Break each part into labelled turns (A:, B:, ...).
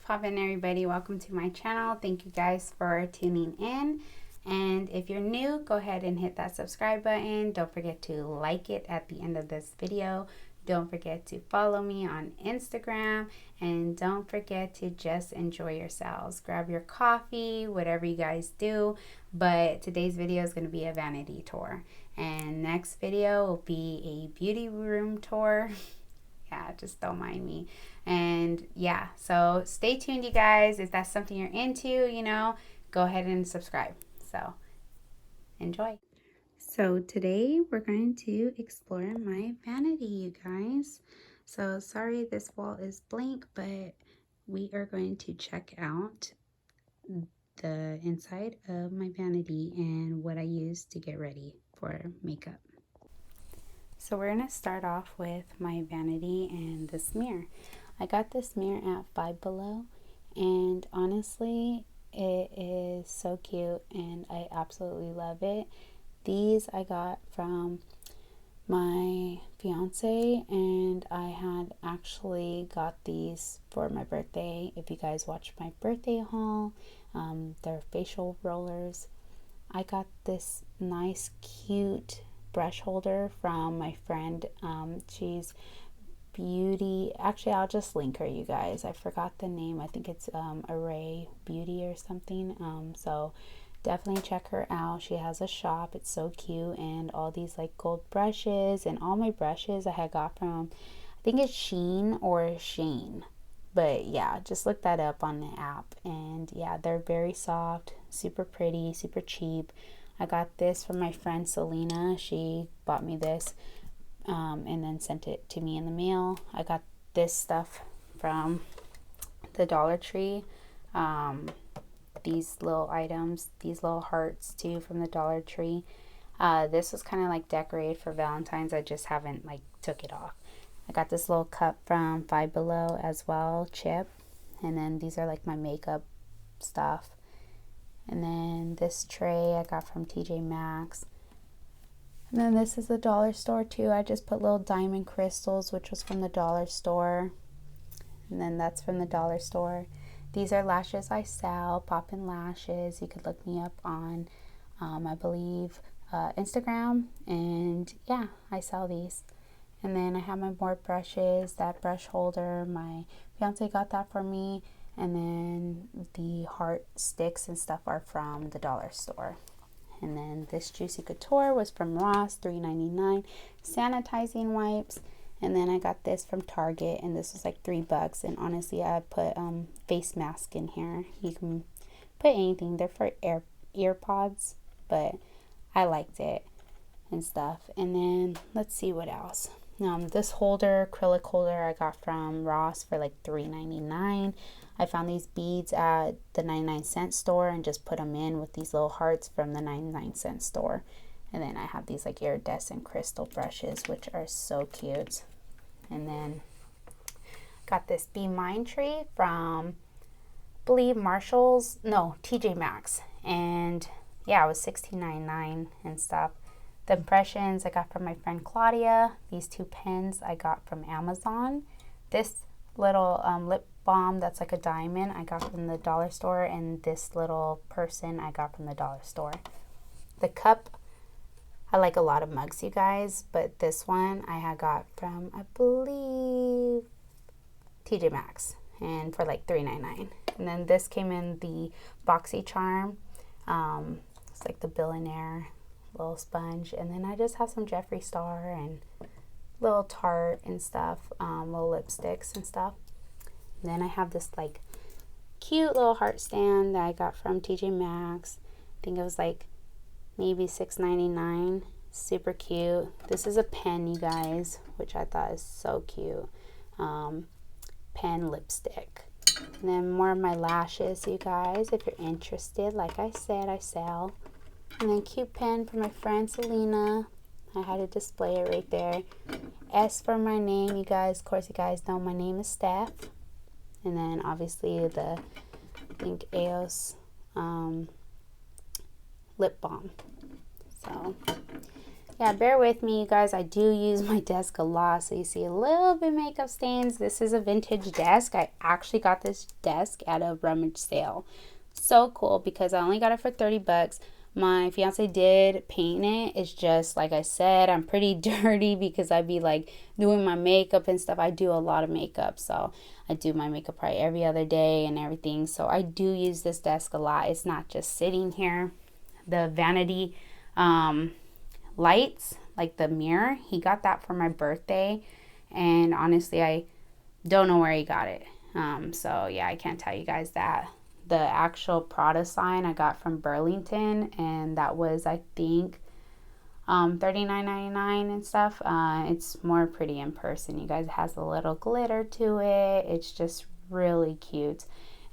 A: Poppin', everybody. Welcome to my channel. Thank you guys for tuning in. And if you're new, go ahead and hit that subscribe button. Don't forget to like it at the end of this video. Don't forget to follow me on Instagram. And don't forget to just enjoy yourselves. Grab your coffee, whatever you guys do. But today's video is going to be a vanity tour. And next video will be a beauty room tour. Yeah, just don't mind me. And yeah, so stay tuned, you guys. If that's something you're into, go ahead and subscribe. So enjoy. So today we're going to explore my vanity, you guys. So sorry this wall is blank, but we are going to check out the inside of my vanity and what I use to get ready for makeup. So we're going to start off with my vanity and this mirror. I got this mirror at Five Below, and honestly, it is so cute and I absolutely love it. These I got from my fiance, and I had actually got these for my birthday. If you guys watch my birthday haul, they're facial rollers. I got this nice, cute brush holder from my friend. She's beauty, actually I'll just link her, you guys. I forgot the name. I think it's Array Beauty or something. So definitely check her out. She has a shop. It's so cute, and all these like gold brushes, and all my brushes I had got from, I think it's Sheen or Shane, but yeah, just look that up on the app. And yeah, they're very soft, super pretty, super cheap. I got this from my friend Selena. She bought me this and then sent it to me in the mail. I got this stuff from the Dollar Tree. These little items, these little hearts too, from the Dollar Tree. This was kind of like decorated for Valentine's. I just haven't like took it off. I got this little cup from Five Below as well, chip. And then these are like my makeup stuff. And then this tray I got from TJ Maxx. And then this is the dollar store too. I just put little diamond crystals, which was from the dollar store. And then that's from the dollar store. These are lashes I sell, Poppin lashes. You could look me up on, I believe, Instagram. And yeah, I sell these. And then I have my more brushes, that brush holder. My fiance got that for me. And then the heart sticks and stuff are from the dollar store. And then this Juicy Couture was from Ross, $3.99. Sanitizing wipes. And then I got this from Target, and this was like $3. And honestly, I put face mask in here. You can put anything. They're for ear pods, but I liked it and stuff. And then let's see what else. This holder, acrylic holder, I got from Ross for like $3.99. I found these beads at the 99-cent store and just put them in with these little hearts from the 99-cent store. And then I have these like iridescent crystal brushes, which are so cute. And then got this Be Mine tree from, I believe, Marshall's, no, TJ Maxx. And yeah, it was $16.99 and stuff. The impressions I got from my friend Claudia. These two pens I got from Amazon. This little lip balm that's like a diamond I got from the dollar store, and this little person I got from the dollar store. The cup, I like a lot of mugs, you guys, but this one I had got from, I believe, TJ Maxx, and for like $3.99. And then this came in the boxy charm. It's like the billionaire little sponge. And then I just have some Jeffree Star and little Tarte and stuff, little lipsticks and stuff. And then I have this like cute little heart stand that I got from TJ Maxx. I think it was like maybe $6.99. Super cute. This is a pen, you guys, which I thought is so cute. Pen lipstick. And then more of my lashes, you guys, if you're interested. Like I said, I sell. And then cute pen for my friend Selena. I had to display it right there. S for my name, you guys. Of course, you guys know my name is Steph. And then obviously the, I think, Eos lip balm. So Yeah, bear with me, you guys. I do use my desk a lot, so you see a little bit makeup stains. This is a vintage desk. I actually got this desk at a rummage sale. So cool because I only got it for 30 bucks. My fiance did paint it. It's just like I said, I'm pretty dirty because I'd be like doing my makeup and stuff. I do a lot of makeup, so I do my makeup probably every other day and everything. So I do use this desk a lot. It's not just sitting here. The vanity lights, like the mirror, he got that for my birthday, and honestly I don't know where he got it. So yeah, I can't tell you guys that. The actual Prada sign I got from Burlington, and that was, I think, $39.99 and stuff. It's more pretty in person, you guys. It has a little glitter to it. It's just really cute.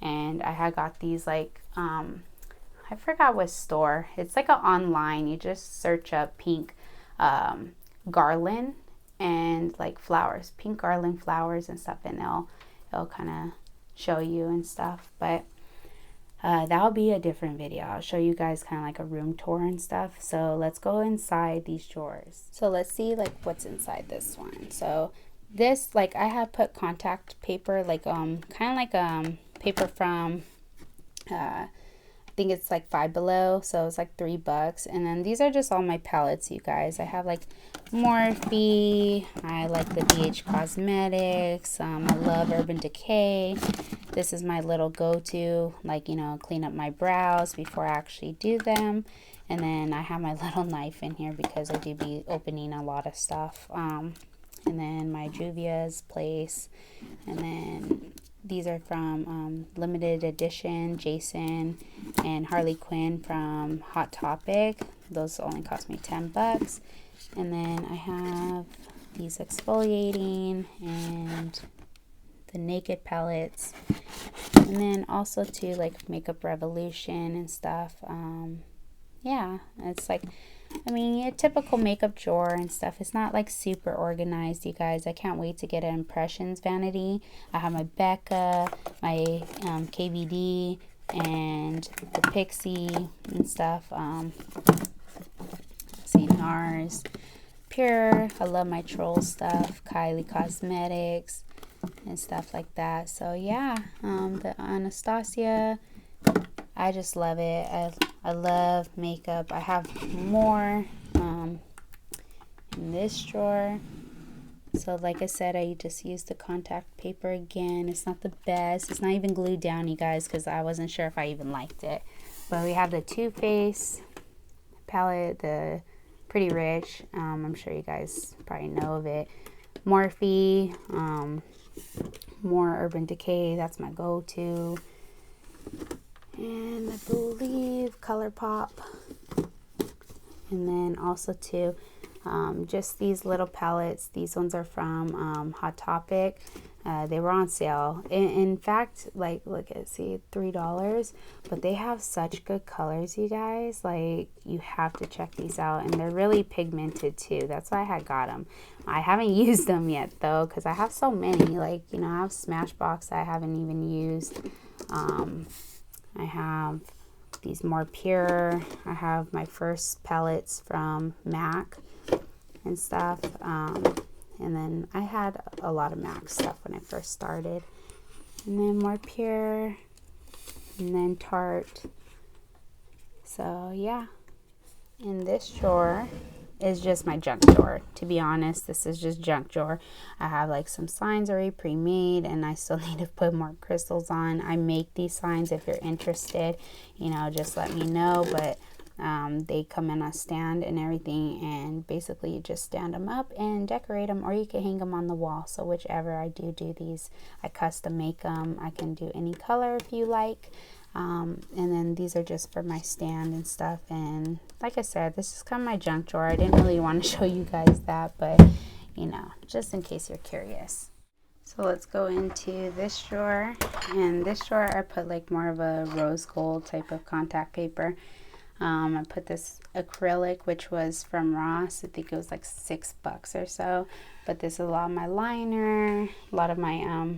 A: And I had got these like I forgot what store. It's like a online. You just search up pink garland and like flowers, pink garland flowers and stuff, and it'll kind of show you and stuff. But that'll be a different video. I'll show you guys kind of like a room tour and stuff. So let's go inside these drawers. So let's see like what's inside this one. So this, like, I had put contact paper, like kind of like paper from I think it's like Five Below, so it's like $3. And then these are just all my palettes, you guys. I have like Morphe, I like the BH Cosmetics, I love Urban Decay. This is my little go-to, like, you know, clean up my brows before I actually do them. And then I have my little knife in here because I do be opening a lot of stuff. And then my Juvia's Place, and then these are from limited edition Jason and Harley Quinn from Hot Topic. Those only cost me 10 bucks. And then I have these exfoliating and the Naked palettes. And then also too, like Makeup Revolution and stuff. Yeah, it's like, I mean, a typical makeup drawer and stuff. It's not like super organized, you guys. I can't wait to get an Impressions vanity. I have my Becca, my KVD, and the Pixie and stuff. See, NARS, Pure. I love my troll stuff. Kylie Cosmetics and stuff like that. So yeah, the Anastasia, I just love it. I love makeup. I have more in this drawer. So like I said, I just used the contact paper again. It's not the best. It's not even glued down, you guys, because I wasn't sure if I even liked it. But we have the Too Faced palette, the Pretty Rich. I'm sure you guys probably know of it. Morphe, more Urban Decay. That's my go-to. And I believe ColourPop. And then also too, just these little palettes. These ones are from Hot Topic. They were on sale. In fact, like, look at, see, $3. But they have such good colors, you guys. Like, you have to check these out. And they're really pigmented too. That's why I had got them. I haven't used them yet though, because I have so many. Like, you know, I have Smashbox I haven't even used. I have these more Pure. I have my first palettes from MAC and stuff. And then I had a lot of MAC stuff when I first started. And then more Pure. And then Tarte. So yeah. In this drawer is just my junk drawer. To be honest, this is just junk drawer. I have like some signs already pre-made, and I still need to put more crystals on. I make these signs. If you're interested, you know, just let me know. But they come in a stand and everything, and basically you just stand them up and decorate them, or you can hang them on the wall. So whichever. I do these. I custom make them. I can do any color if you like. And then these are just for my stand and stuff. And like I said, this is kind of my junk drawer. I didn't really want to show you guys that, but you know, just in case you're curious. So let's go into this drawer. And this drawer, I put like more of a rose gold type of contact paper. I put this acrylic, which was from Ross. I think it was like $6 or so. But this is a lot of my liner, a lot of my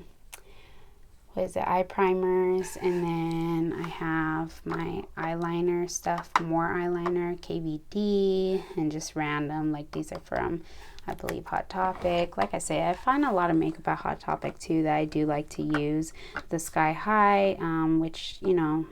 A: what is it, eye primers, and then I have my eyeliner stuff, more eyeliner, KVD, and just random, like these are from, I believe, Hot Topic. Like I say, I find a lot of makeup at Hot Topic too that I do like to use. The Sky High, which, you know,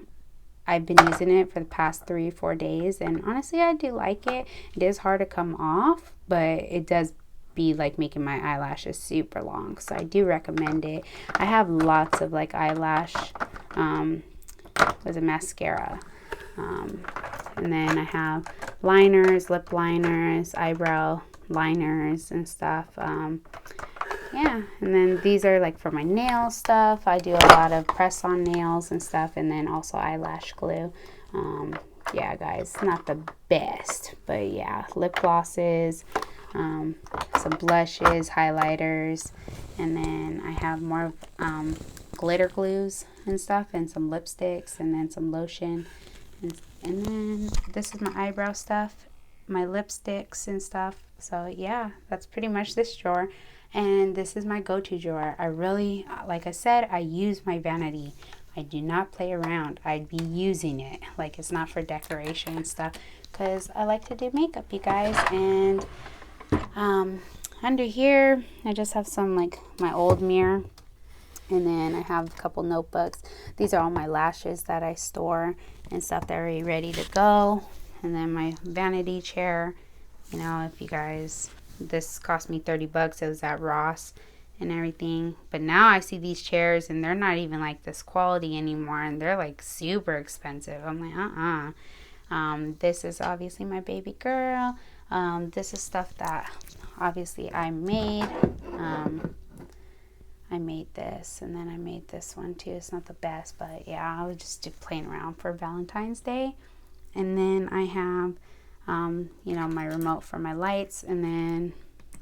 A: I've been using it for the past 3-4 days, and honestly I do like it. It is hard to come off, but it does be like making my eyelashes super long, so I do recommend it. I have lots of like eyelash was a mascara, and then I have liners, lip liners, eyebrow liners and stuff. Yeah, and then these are like for my nail stuff. I do a lot of press on nails and stuff, and then also eyelash glue. Yeah guys, not the best, but yeah, lip glosses, some blushes, highlighters, and then I have more glitter glues and stuff, and some lipsticks, and then some lotion, and then this is my eyebrow stuff, my lipsticks and stuff. So yeah, that's pretty much this drawer, and this is my go-to drawer. I really, like I said, I use my vanity. I do not play around. I'd be using it like it's not for decoration and stuff, because I like to do makeup, you guys. And under here I just have some like my old mirror, and then I have a couple notebooks. These are all my lashes that I store and stuff that are ready to go. And then my vanity chair, you know, if you guys, this cost me 30 bucks. It was at Ross and everything, but now I see these chairs and they're not even like this quality anymore, and they're like super expensive. I'm like, this is obviously my baby girl. This is stuff that obviously I made. I made this, and then I made this one too. It's not the best, but yeah, I was just playing around for Valentine's Day. And then I have, you know, my remote for my lights, and then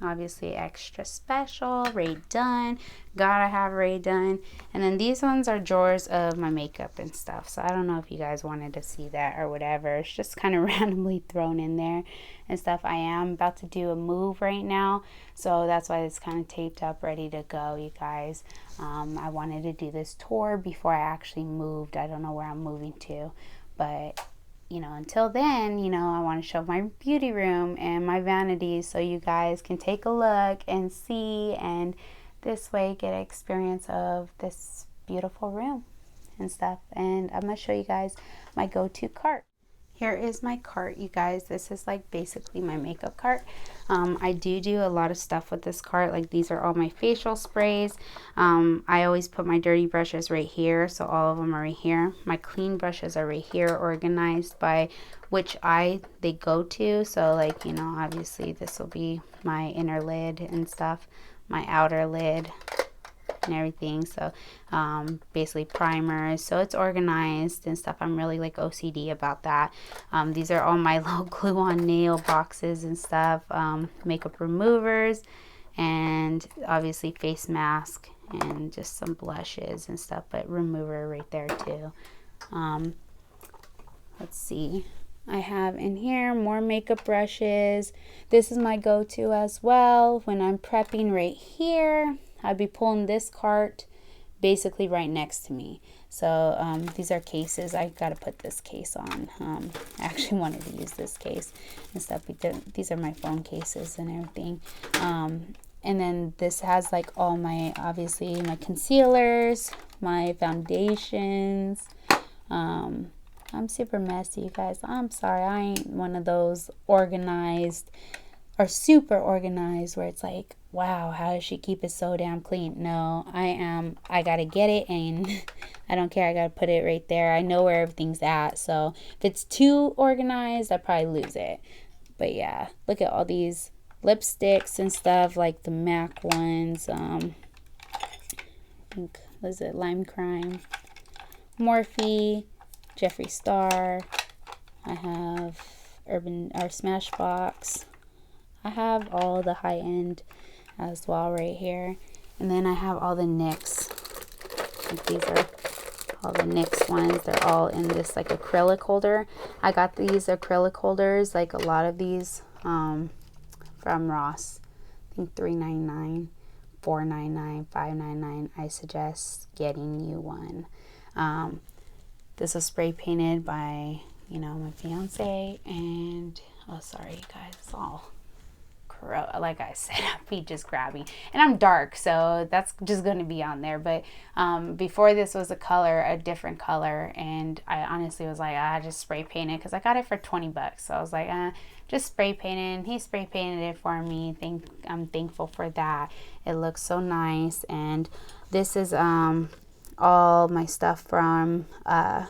A: obviously extra special, Ray Dunn. Gotta have Ray Dunn. And then these ones are drawers of my makeup and stuff. So I don't know if you guys wanted to see that or whatever. It's just kind of randomly thrown in there and stuff. I am about to do a move right now, so that's why it's kind of taped up, ready to go, you guys. I wanted to do this tour before I actually moved. I don't know where I'm moving to, but you know, until then, you know, I want to show my beauty room and my vanities so you guys can take a look and see, and this way get an experience of this beautiful room and stuff. And I'm going to show you guys my go-to cart. Here is my cart, you guys. This is like basically my makeup cart. I do a lot of stuff with this cart. Like these are all my facial sprays. I always put my dirty brushes right here, so all of them are right here. My clean brushes are right here, organized by which eye they go to. So like, you know, obviously this will be my inner lid and stuff, my outer lid and everything. So basically primers, so it's organized and stuff. I'm really like OCD about that. These are all my little glue on nail boxes and stuff, makeup removers, and obviously face mask, and just some blushes and stuff, but remover right there too. Let's see, I have in here more makeup brushes. This is my go-to as well when I'm prepping. Right here I'd be pulling this cart basically right next to me. So these are cases. I got to put this case on. I actually wanted to use this case and stuff. These are my phone cases and everything. And then this has like all my, obviously my concealers, my foundations. I'm super messy, you guys. I'm sorry. I ain't one of those organized or super organized where it's like, wow, how does she keep it so damn clean? No, I am. I gotta get it, and I don't care. I gotta put it right there. I know where everything's at. So if it's too organized, I probably lose it. But yeah, look at all these lipsticks and stuff, like the MAC ones. I think, was it Lime Crime, Morphe, Jeffree Star. I have Urban or Smashbox. I have all the high-end as well right here. And then I have all the NYX. Like these are all the NYX ones. They're all in this like acrylic holder. I got these acrylic holders, like a lot of these, from Ross. I think $3.99. $4.99, $5.99, I suggest getting you one. This was spray painted by, you know, my fiance, and oh, sorry you guys, it's all like I said, I'm just grabbing, and I'm dark, so that's just going to be on there. But before, this was a different color, and I honestly was like, just spray paint it, because I got it for 20 bucks. So I was like, just spray paint it, and he spray painted it for me. I'm thankful for that. It looks so nice. And this is all my stuff from I'm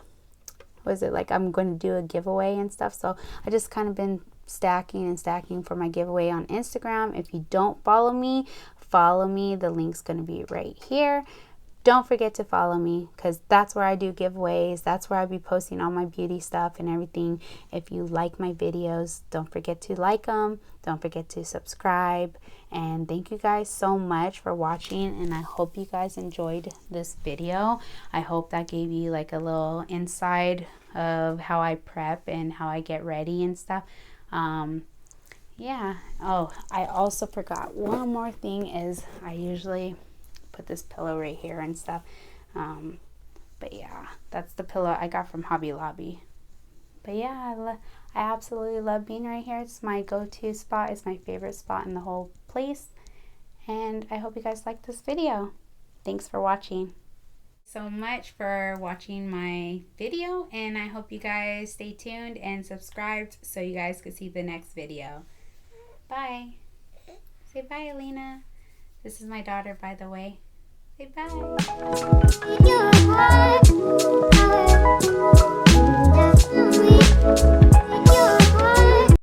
A: going to do a giveaway and stuff, so I just kind of been stacking and stacking for my giveaway on Instagram. If you don't follow me, follow me. The link's going to be right here. Don't forget to follow me, because that's where I do giveaways. That's where I be posting all my beauty stuff and everything. If you like my videos, don't forget to like them. Don't forget to subscribe. And thank you guys so much for watching, and I hope you guys enjoyed this video. I hope that gave you like a little inside of how I prep and how I get ready and stuff. Yeah. Oh, I also forgot one more thing, is I usually put this pillow right here and stuff. But yeah, that's the pillow I got from Hobby Lobby. But yeah, I absolutely love being right here. It's my go-to spot. It's my favorite spot in the whole place. And I hope you guys like this video. Thanks for watching. So much for watching my video, and I hope you guys stay tuned and subscribed so you guys can see the next video. Bye. Say bye, Alina. This is my daughter, by the way. Say bye.